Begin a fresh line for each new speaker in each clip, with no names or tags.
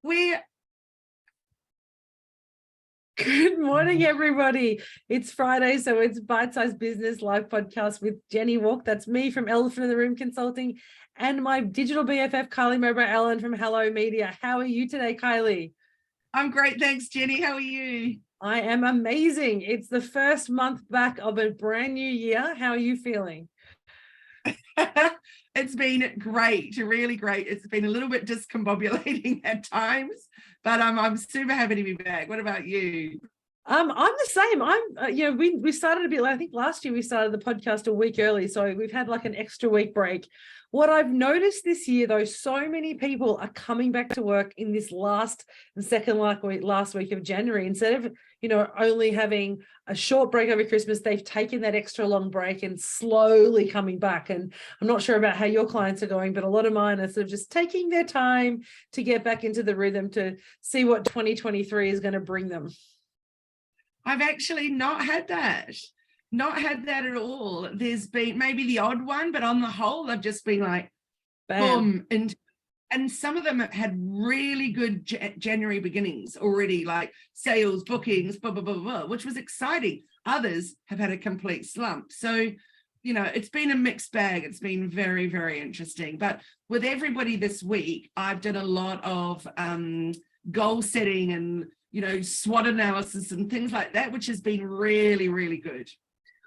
We're Good morning, everybody. It's Friday, so it's Bite Size Business Live podcast with Jenni Walke. That's me from Elephant in the Room Consulting, and my digital BFF, Kylie Mowbray-Allen from Hello Media. How are you today, Kylie?
I'm great, thanks, Jenni. How are you?
I am amazing. It's the first month back of a brand new year. How are you feeling?
It's been great, really great. It's been a little bit discombobulating at times, but I'm super happy to be back. What about you?
I'm the same. We started a bit. I think last year we started the podcast a week early, so we've had like an extra week break. What I've noticed this year, though, so many people are coming back to work in this last week of January. Instead of only having a short break over Christmas, they've taken that extra long break and slowly coming back. And I'm not sure about how your clients are going, but a lot of mine are sort of just taking their time to get back into the rhythm to see what 2023 is going to bring them.
I've actually not had that at all. There's been maybe the odd one, but on the whole, I've just been like, boom. And some of them have had really good January beginnings already, like sales, bookings, blah, blah, blah, blah, which was exciting. Others have had a complete slump. So, it's been a mixed bag. It's been very, very interesting. But with everybody this week, I've done a lot of goal setting and SWOT analysis and things like that, which has been really, really good.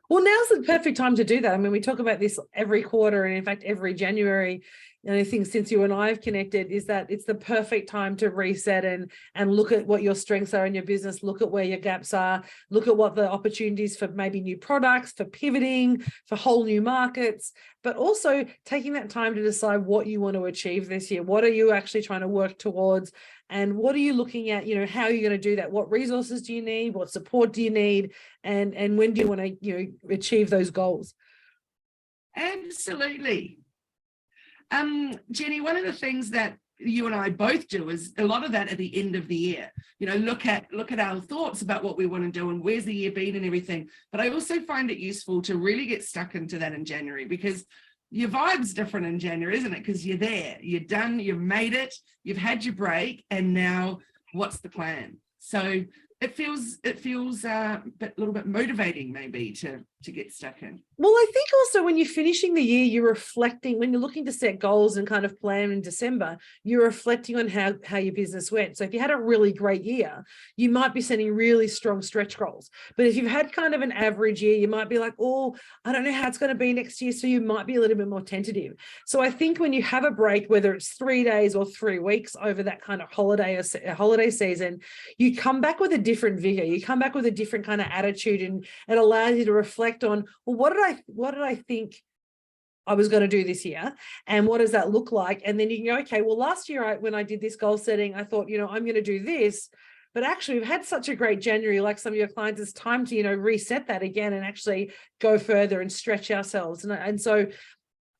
Well, now's the perfect time to do that. I mean, we talk about this every quarter, and in fact, every January. And I think since you and I have connected, is that it's the perfect time to reset and look at what your strengths are in your business, look at where your gaps are, look at what the opportunities for maybe new products, for pivoting, for whole new markets, but also taking that time to decide what you want to achieve this year. What are you actually trying to work towards? And what are you looking at? How are you going to do that? What resources do you need? What support do you need? And when do you want to, achieve those goals?
Absolutely. Jenni, one of the things that you and I both do is a lot of that at the end of the year, look at our thoughts about what we want to do and where's the year been and everything. But I also find it useful to really get stuck into that in January, because your vibe's different in January, isn't it? Because you're there, you're done, you've made it, you've had your break, and now what's the plan? So it feels a little bit motivating maybe to get stuck in.
Well, I think also when you're finishing the year, you're reflecting, when you're looking to set goals and kind of plan in December, you're reflecting on how your business went. So if you had a really great year, you might be setting really strong stretch goals. But if you've had kind of an average year, you might be like, oh, I don't know how it's going to be next year. So you might be a little bit more tentative. So I think when you have a break, whether it's 3 days or 3 weeks over that kind of holiday season, you come back with a different vigor. You come back with a different kind of attitude, and it allows you to reflect on, well, what did I think I was going to do this year, and what does that look like? And then you can go, okay, well, last year when I did this goal setting, I thought, I'm going to do this, but actually we've had such a great January, like some of your clients, it's time to, reset that again and actually go further and stretch ourselves. And so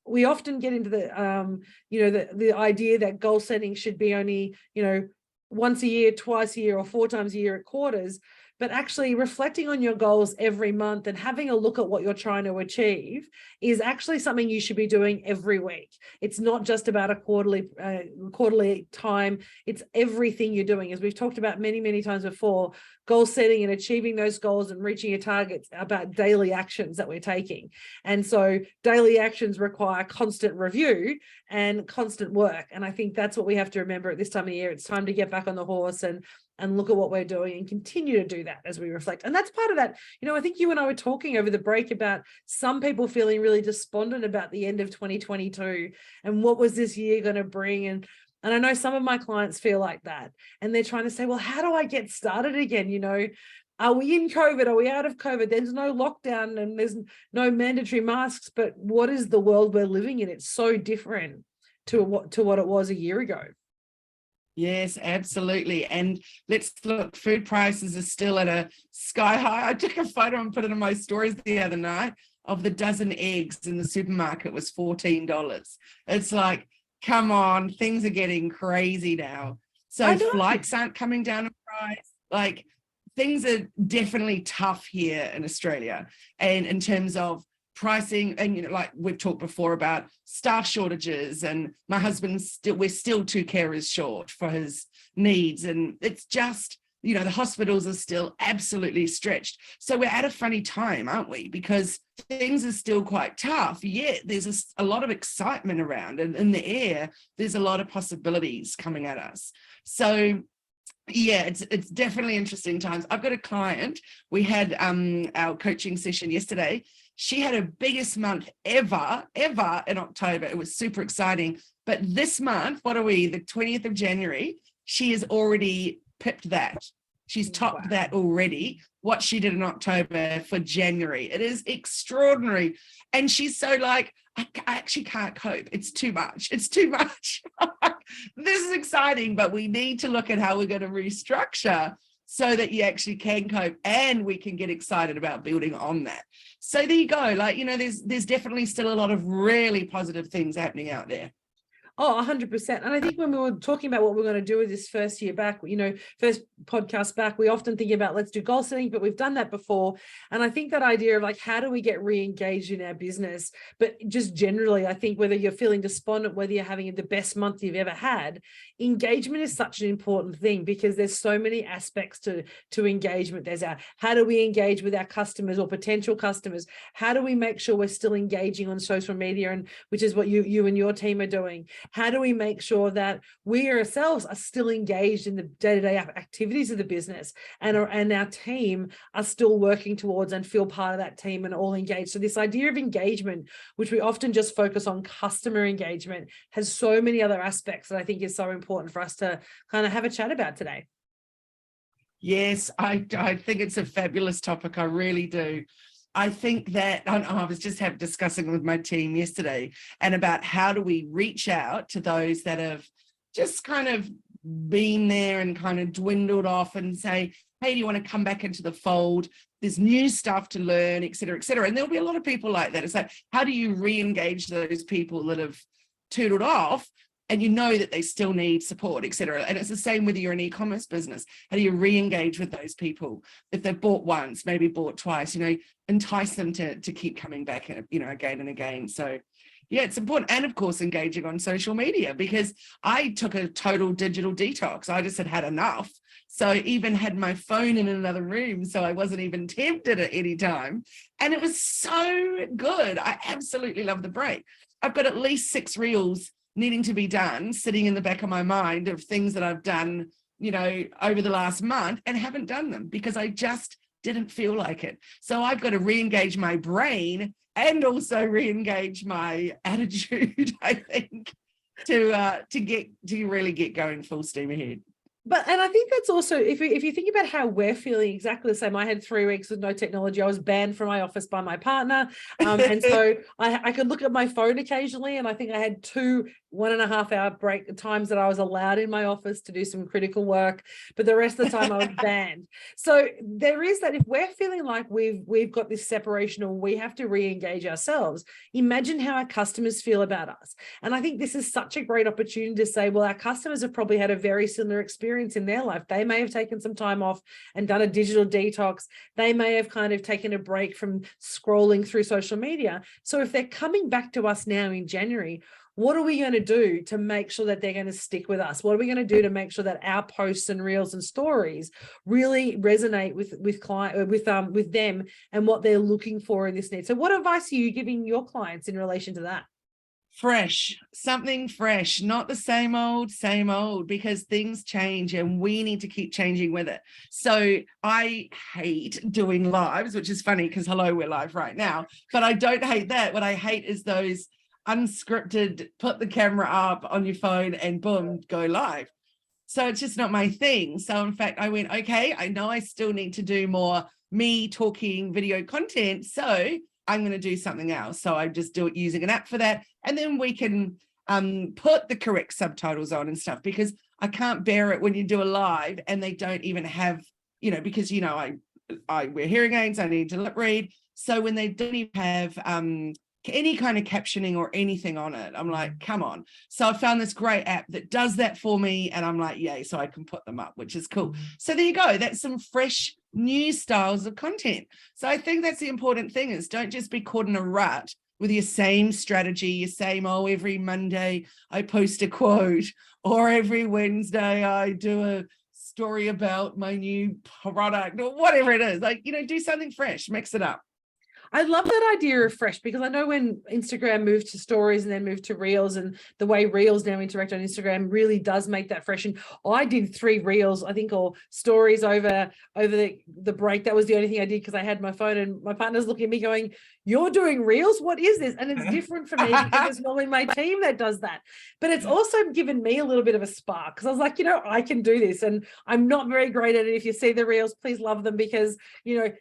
we often get into the idea that goal setting should be only, once a year, twice a year, or 4 times a year at quarters. But actually reflecting on your goals every month and having a look at what you're trying to achieve is actually something you should be doing every week. It's not just about a quarterly time. It's everything you're doing. As we've talked about many, many times before, goal setting and achieving those goals and reaching your targets are about daily actions that we're taking. And so daily actions require constant review and constant work. And I think that's what we have to remember at this time of year. It's time to get back on the horse and look at what we're doing and continue to do that as we reflect. And that's part of that. I think you and I were talking over the break about some people feeling really despondent about the end of 2022 and what was this year going to bring. And I know some of my clients feel like that, and they're trying to say, well, how do I get started again? Are we in COVID? Are we out of COVID? There's no lockdown and there's no mandatory masks, but what is the world we're living in? It's so different to what it was a year ago.
Yes, absolutely. And let's look, food prices are still at a sky high. I took a photo and put it in my stories the other night of the dozen eggs in the supermarket was $14. It's like, come on, things are getting crazy now. So flights aren't coming down in price. Like, things are definitely tough here in Australia. And in terms of pricing, and like we've talked before about staff shortages, and my husband's we're still 2 carers short for his needs, and it's just, the hospitals are still absolutely stretched. So we're at a funny time, aren't we? Because things are still quite tough, yet there's a lot of excitement around, and in the air there's a lot of possibilities coming at us. So yeah, it's definitely interesting times. I've got a client, we had our coaching session yesterday. She had her biggest month ever in October. It was super exciting. But this month, what are we, the 20th of January, she has already pipped that. She's topped that already, what she did in October for January. It is extraordinary. And she's so like, I actually can't cope. It's too much. It's too much. This is exciting, but we need to look at how we're going to restructure so that you actually can cope, and we can get excited about building on that. So there you go. Like, there's definitely still a lot of really positive things happening out there.
Oh, 100%. And I think when we were talking about what we're going to do with this first year back, first podcast back, we often think about let's do goal setting, but we've done that before. And I think that idea of like, how do we get re-engaged in our business? But just generally, I think whether you're feeling despondent, whether you're having the best month you've ever had, engagement is such an important thing, because there's so many aspects to engagement. There's how do we engage with our customers or potential customers? How do we make sure we're still engaging on social media, and which is what you and your team are doing? How do we make sure that we ourselves are still engaged in the day-to-day activities of the business, and our team are still working towards and feel part of that team and all engaged? So this idea of engagement, which we often just focus on customer engagement, has so many other aspects that I think is so important for us to kind of have a chat about today.
Yes, I think it's a fabulous topic. I really do. I think that I was just discussing with my team yesterday, and about how do we reach out to those that have just kind of been there and kind of dwindled off, and say, hey, do you want to come back into the fold? There's new stuff to learn, et cetera, et cetera. And there'll be a lot of people like that. It's like, how do you re-engage those people that have tootled off, and that they still need support, et cetera? And it's the same whether you're an e-commerce business. How do you re-engage with those people? If they've bought once, maybe bought twice, entice them to keep coming back, again and again. So yeah, it's important. And of course, engaging on social media, because I took a total digital detox. I just had enough. So I even had my phone in another room, so I wasn't even tempted at any time. And it was so good. I absolutely love the break. I've got at least 6 reels needing to be done, sitting in the back of my mind, of things that I've done, over the last month, and haven't done them because I just didn't feel like it. So I've got to re-engage my brain and also re-engage my attitude, I think, to really get going full steam ahead.
And I think that's also, if you think about how we're feeling, exactly the same. I had 3 weeks with no technology. I was banned from my office by my partner. And so I could look at my phone occasionally, and I think I had 2 1.5-hour break times that I was allowed in my office to do some critical work, but the rest of the time I was banned. So there is that. If we're feeling like we've got this separation, or we have to re-engage ourselves, imagine how our customers feel about us. And I think this is such a great opportunity to say, well, our customers have probably had a very similar experience in their life. They may have taken some time off and done a digital detox. They may have kind of taken a break from scrolling through social media. So if they're coming back to us now in January, what are we going to do to make sure that they're going to stick with us? What are we going to do to make sure that our posts and reels and stories really resonate with them and what they're looking for in this need? So what advice are you giving your clients in relation to that?
Fresh, something fresh, not the same old, because things change and we need to keep changing with it. So I hate doing lives, which is funny because hello, we're live right now, but I don't hate that. What I hate is those unscripted, put the camera up on your phone and boom, go live. So it's just not my thing. So in fact, I went, okay, I know I still need to do more me talking video content. So I'm going to do something else. So I just do it using an app for that. And then we can put the correct subtitles on and stuff, because I can't bear it when you do a live and they don't even have, because, I wear hearing aids, I need to lip read. So when they don't even have any kind of captioning or anything on it. I'm like, come on. So I found this great app that does that for me, and I'm like, yay, so I can put them up, which is cool. So there you go. That's some fresh new styles of content. So I think that's the important thing, is don't just be caught in a rut with your same strategy, your same, every Monday I post a quote, or every Wednesday I do a story about my new product, or whatever it is. Like, do something fresh, mix it up.
I love that idea of fresh, because I know when Instagram moved to stories and then moved to reels, and the way reels now interact on Instagram really does make that fresh. And I did 3 reels, I think, or stories over the break. That was the only thing I did, because I had my phone, and my partner's looking at me going, "You're doing reels? What is this?" And it's different for me because it's normally my team that does that. But it's also given me a little bit of a spark, because I was like, I can do this. And I'm not very great at it. If you see the reels, please love them, because,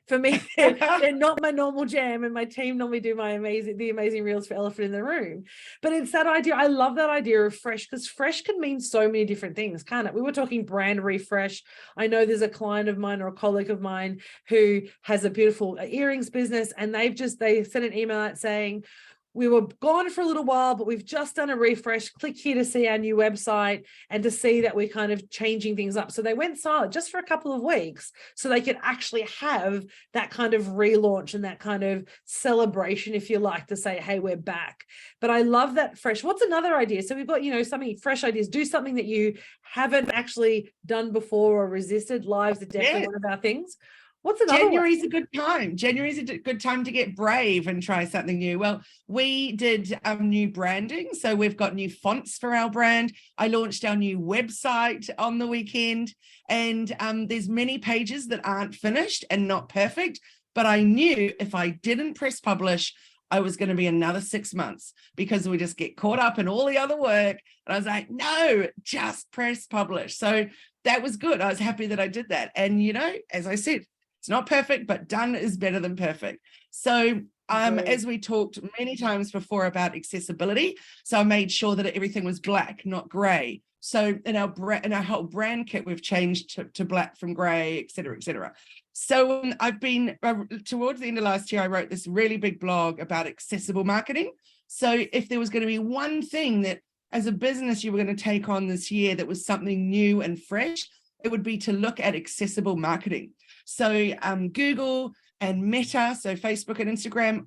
for me, they're not my normal jam, and my team normally do the amazing reels for Elephant in the Room. But it's that idea. I love that idea of fresh, because fresh can mean so many different things, can't it? We were talking brand refresh. I know there's a client of mine or a colleague of mine who has a beautiful earrings business, and they sent an email out saying, "We were gone for a little while, but we've just done a refresh. Click here to see our new website and to see that we're kind of changing things up." So they went silent just for a couple of weeks so they could actually have that kind of relaunch and that kind of celebration, if you like, to say, hey, we're back. But I love that fresh. What's another idea? So we've got, something fresh ideas. Do something that you haven't actually done before or resisted. Lives are definitely one of our things. What's another
January's a good time. January's a good time to get brave and try something new. Well, we did new branding. So we've got new fonts for our brand. I launched our new website on the weekend, and there's many pages that aren't finished and not perfect, but I knew if I didn't press publish, I was going to be another 6 months, because we just get caught up in all the other work. And I was like, no, just press publish. So that was good. I was happy that I did that. And, as I said, it's not perfect, but done is better than perfect. So as we talked many times before about accessibility, so I made sure that everything was black, not gray. So in our whole brand kit, we've changed to black from gray, et cetera, et cetera. So I've been, towards the end of last year, I wrote this really big blog about accessible marketing. So if there was going to be one thing that as a business you were going to take on this year that was something new and fresh, it would be to look at accessible marketing. So Google and Meta, so Facebook and Instagram,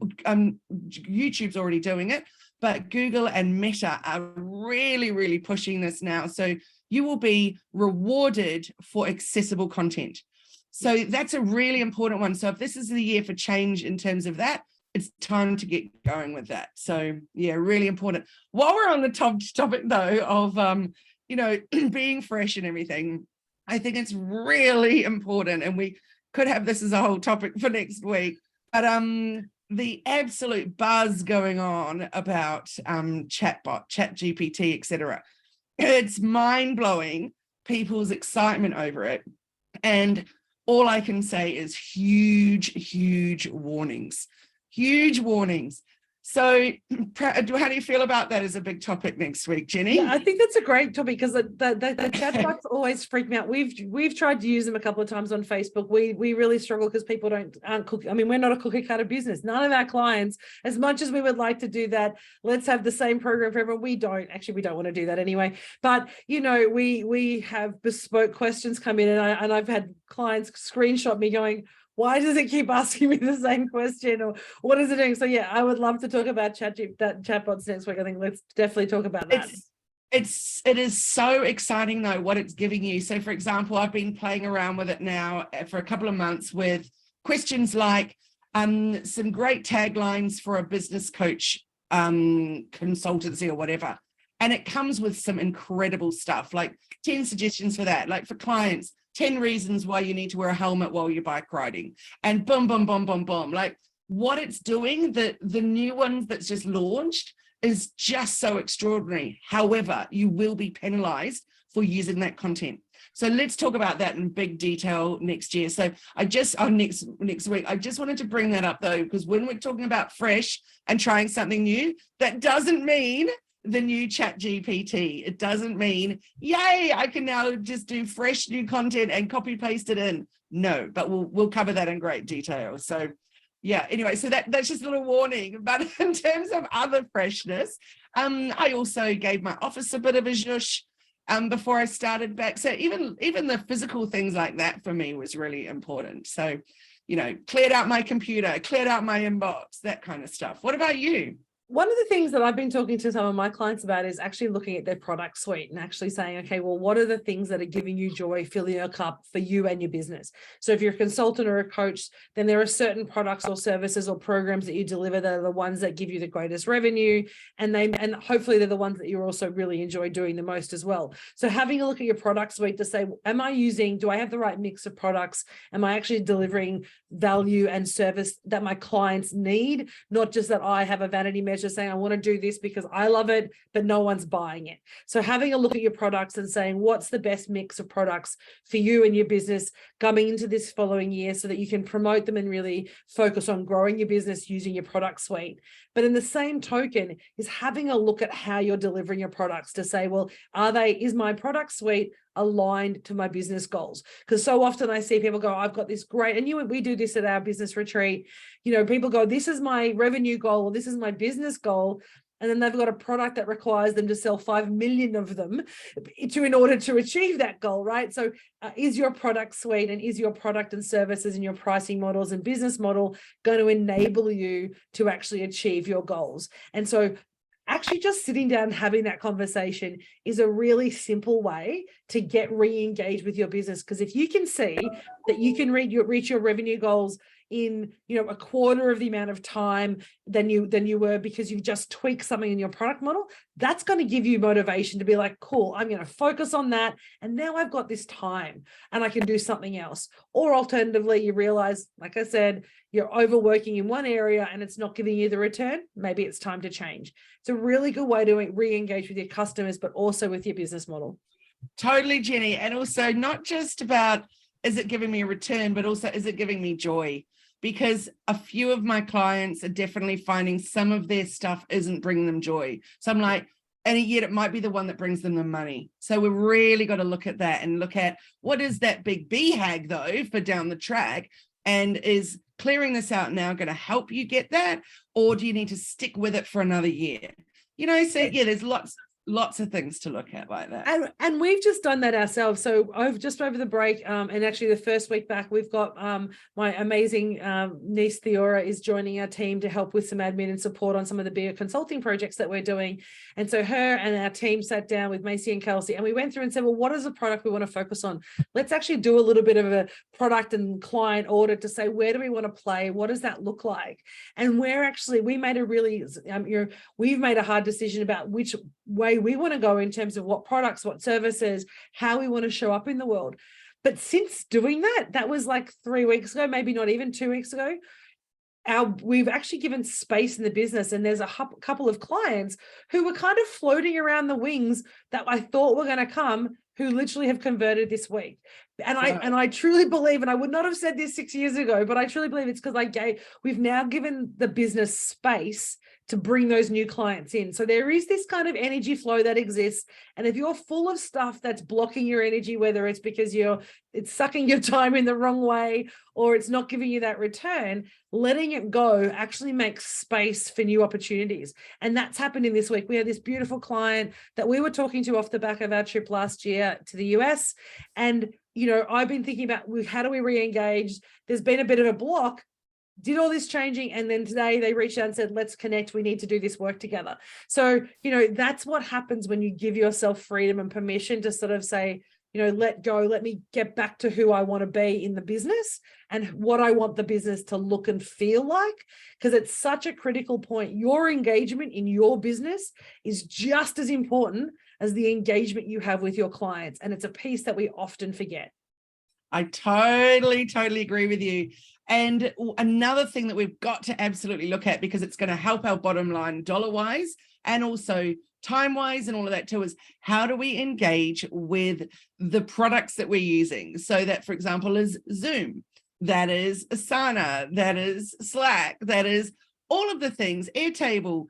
YouTube's already doing it, but Google and Meta are really, really pushing this now. So you will be rewarded for accessible content. So that's a really important one. So if this is the year for change in terms of that, it's time to get going with that. So yeah, really important. While we're on the topic though of, being fresh and everything, I think it's really important, and we could have this as a whole topic for next week, but the absolute buzz going on about chatbot, ChatGPT, etc. It's mind-blowing, people's excitement over it. And all I can say is huge warnings. Huge warnings. So how do you feel about that as a big topic next week, Jenny?
Yeah, I think that's a great topic, because the chatbots always freak me out. We've tried to use them a couple of times on Facebook. We really struggle because people aren't cooking. I mean, we're not a cookie cutter business. None of our clients, as much as we would like to do that, let's have the same program for everyone. We don't want to do that anyway. But we have bespoke questions come in, and I've had clients screenshot me going, why does it keep asking me the same question, or what is it doing? So yeah, I would love to talk about chatbots next week. I think let's definitely talk about that.
It is so exciting though, what it's giving you. So for example, I've been playing around with it now for a couple of months with questions like some great taglines for a business coach consultancy or whatever. And it comes with some incredible stuff, like 10 suggestions for that, like for clients, 10 reasons why you need to wear a helmet while you're bike riding, and boom, boom, boom, boom, boom. Like what it's doing, the new one that's just launched is just so extraordinary. However, you will be penalized for using that content. So let's talk about that in big detail next year. So next week, I just wanted to bring that up though, because when we're talking about fresh and trying something new, that doesn't mean the new ChatGPT. It doesn't mean, yay, I can now just do fresh new content and copy paste it in. No, but we'll cover that in great detail. So Yeah, anyway, so that's just a little warning. But in terms of other freshness, I also gave my office a bit of a zhuzh before I started back. So even the physical things like that for me was really important. So, you know, cleared out my computer, cleared out my inbox, that kind of stuff. What about you?
One of the things that I've been talking to some of my clients about is actually looking at their product suite and actually saying, okay, well, what are the things that are giving you joy, filling your cup for you and your business? So if you're a consultant or a coach, then there are certain products or services or programs that you deliver that are the ones that give you the greatest revenue. And hopefully they're the ones that you also really enjoy doing the most as well. So having a look at your product suite to say, do I have the right mix of products? Am I actually delivering value and service that my clients need? Not just that I have a vanity measure saying I want to do this because I love it, but no one's buying it. So having a look at your products and saying, what's the best mix of products for you and your business coming into this following year so that you can promote them and really focus on growing your business using your product suite. But in the same token is having a look at how you're delivering your products to say, well, is my product suite aligned to my business goals? Because so often I see people go, I've got this great, and we do this at our business retreat, you know, people go, this is my revenue goal, or this is my business goal. And then they've got a product that requires them to sell 5 million of them in order to achieve that goal, right? So is your product suite and is your product and services and your pricing models and business model going to enable you to actually achieve your goals? And so actually just sitting down and having that conversation is a really simple way to get re-engaged with your business. Because if you can see that you can reach your revenue goals in, you know, a quarter of the amount of time than you were because you've just tweaked something in your product model, that's going to give you motivation to be like, cool, I'm going to focus on that. And now I've got this time and I can do something else. Or alternatively, you realize, like I said, you're overworking in one area and it's not giving you the return. Maybe it's time to change. It's a really good way to re-engage with your customers, but also with your business model.
Totally, Jenny. And also not just about, is it giving me a return, but also, is it giving me joy? Because a few of my clients are definitely finding some of their stuff isn't bringing them joy. So I'm like, and yet it might be the one that brings them the money. So we've really got to look at that and look at what is that big BHAG though for down the track, and is clearing this out now going to help you get that, or do you need to stick with it for another year? You know, so yeah, there's lots of things to look at like that.
And we've just done that ourselves. So I've just over the break, and actually the first week back, we've got my amazing niece Theora is joining our team to help with some admin and support on some of the bigger consulting projects that we're doing. And so her and our team sat down with Macy and Kelsey, and we went through and said, well, what is the product we want to focus on? Let's actually do a little bit of a product and client audit to say, where do we want to play? What does that look like? And we made a really, we've made a hard decision about which way we want to go in terms of what products, what services, how we want to show up in the world. But since doing that was like 3 weeks ago, maybe not even 2 weeks ago, we've actually given space in the business, and there's a couple of clients who were kind of floating around the wings that I thought were going to come, who literally have converted this week. And I truly believe, and I would not have said this 6 years ago, but I truly believe it's because we've now given the business space to bring those new clients in. So there is this kind of energy flow that exists. And if you're full of stuff that's blocking your energy, whether it's because it's sucking your time in the wrong way, or it's not giving you that return, letting it go actually makes space for new opportunities. And that's happening this week. We had this beautiful client that we were talking to off the back of our trip last year to the US. And, you know, I've been thinking about how do we re-engage? There's been a bit of a block. Did all this changing, and then today they reached out and said, let's connect, we need to do this work together. So, you know, that's what happens when you give yourself freedom and permission to sort of say, you know, let go, let me get back to who I want to be in the business and what I want the business to look and feel like, because it's such a critical point. Your engagement in your business is just as important as the engagement you have with your clients. And it's a piece that we often forget.
I totally agree with you. And another thing that we've got to absolutely look at, because it's going to help our bottom line dollar-wise and also time-wise and all of that too, is how do we engage with the products that we're using? So that, for example, is Zoom, that is Asana, that is Slack, that is all of the things, Airtable,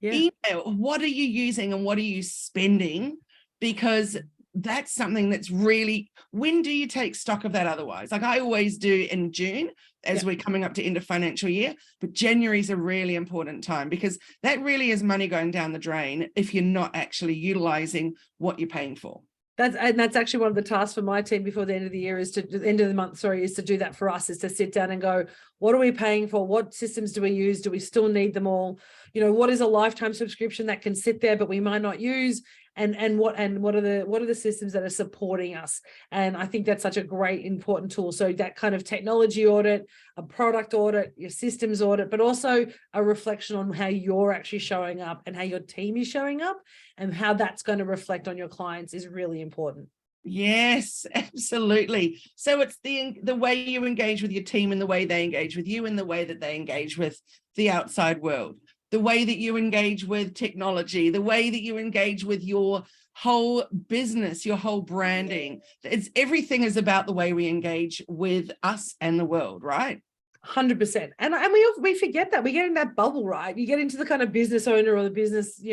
email. What are you using and what are you spending? Because that's something that's really, when do you take stock of that otherwise? Like I always do in June as we're coming up to end of financial year, but January is a really important time because that really is money going down the drain if you're not actually utilizing what you're paying for.
That's actually one of the tasks for my team before the end of the year is to the end of the month, sorry, is to do that for us, is to sit down and go, what are we paying for? What systems do we use? Do we still need them all? You know, what is a lifetime subscription that can sit there, but we might not use? And what are the systems that are supporting us? And I think that's such a great, important tool. So that kind of technology audit, a product audit, your systems audit, but also a reflection on how you're actually showing up and how your team is showing up and how that's going to reflect on your clients is really important.
Yes, absolutely. So it's the way you engage with your team and the way they engage with you and the way that they engage with the outside world, the way that you engage with technology, the way that you engage with your whole business, your whole branding. Everything is about the way we engage with us and the world, right?
100%. And we forget that. We get in that bubble, right? You get into the kind of business owner or the business,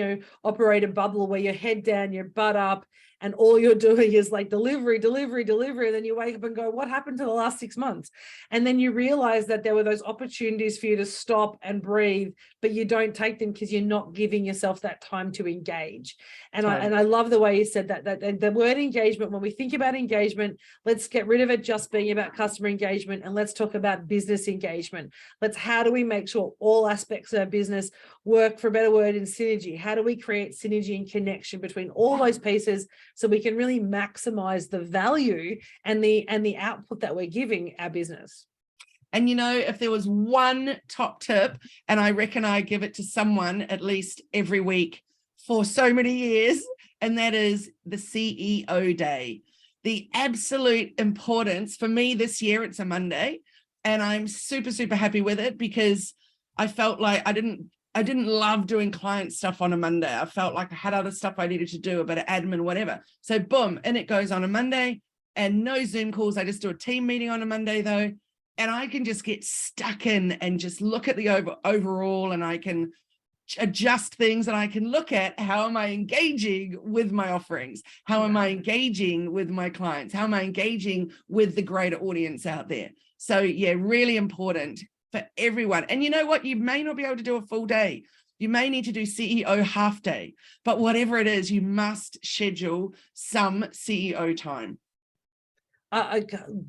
operator bubble where your head down, your butt up, and all you're doing is like delivery. And then you wake up and go, what happened to the last 6 months? And then you realize that there were those opportunities for you to stop and breathe, but you don't take them because you're not giving yourself that time to engage. And I love the way you said that the word engagement, when we think about engagement, let's get rid of it just being about customer engagement and let's talk about business engagement. How do we make sure all aspects of our business work, for a better word, in synergy? How do we create synergy and connection between all those pieces so we can really maximize the value and the output that we're giving our business?
And if there was one top tip, and I reckon I give it to someone at least every week for so many years, and that is the CEO day. The absolute importance for me this year, it's a Monday, and I'm super, super happy with it because I felt like I didn't love doing client stuff on a Monday. I felt like I had other stuff I needed to do, a bit of admin, whatever. So boom, and it goes on a Monday, and no Zoom calls. I just do a team meeting on a Monday though. And I can just get stuck in and just look at the overall, and I can adjust things, and I can look at how am I engaging with my offerings? How am I engaging with my clients? How am I engaging with the greater audience out there? So yeah, really important for everyone. And you know what? You may not be able to do a full day. You may need to do CEO half day, but whatever it is, you must schedule some CEO time.
I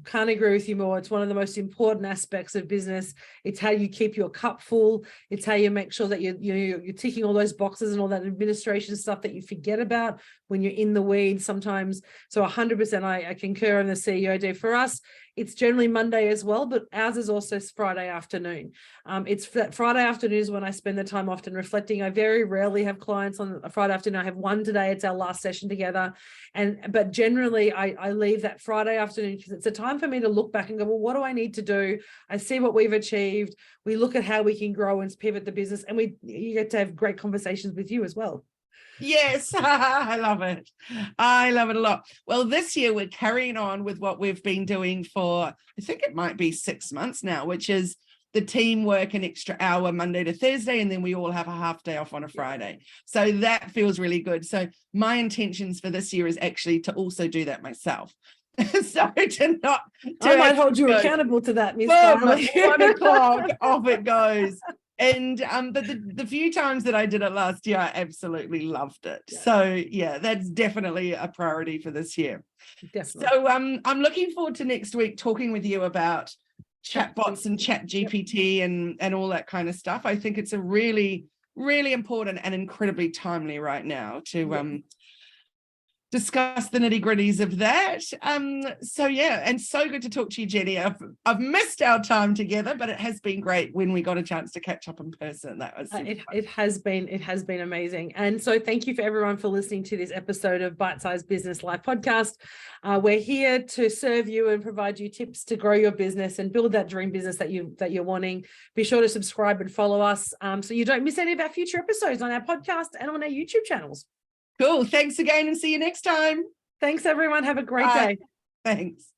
can't agree with you more. It's one of the most important aspects of business. It's how you keep your cup full. It's how you make sure that you're ticking all those boxes and all that administration stuff that you forget about when you're in the weeds sometimes. So 100% I concur on the CEO day. For us, it's generally Monday as well, but ours is also Friday afternoon. It's that Friday afternoon is when I spend the time often reflecting. I very rarely have clients on a Friday afternoon. I have one today. It's our last session together. But generally I leave that Friday afternoon because it's a time for me to look back and go, well, what do I need to do? I see what we've achieved. We look at how we can grow and pivot the business, and you get to have great conversations with you as well.
Yes, I love it. I love it a lot. Well, this year we're carrying on with what we've been doing for, I think it might be 6 months now, which is the team work an extra hour Monday to Thursday, and then we all have a half day off on a Friday. So that feels really good. So my intentions for this year is actually to also do that myself. So to not,
I might hold you accountable to that, Miss Farley.
1 o'clock, off it goes. And but the few times that I did it last year, I absolutely loved it. Yeah. So yeah, that's definitely a priority for this year. Definitely. So I'm looking forward to next week talking with you about chatbots and chat GPT and all that kind of stuff. I think it's a really, really important and incredibly timely right now to discuss the nitty-gritties of that. So yeah, and so good to talk to you, Jenni. I've missed our time together, but it has been great when we got a chance to catch up in person. That was
it has been amazing. And so thank you for everyone for listening to this episode of Bite Size Business Live podcast. We're here to serve you and provide you tips to grow your business and build that dream business that you're wanting. Be sure to subscribe and follow us so you don't miss any of our future episodes on our podcast and on our YouTube channels.
Cool. Thanks again, and see you next time.
Thanks, everyone. Have a great day.
Thanks.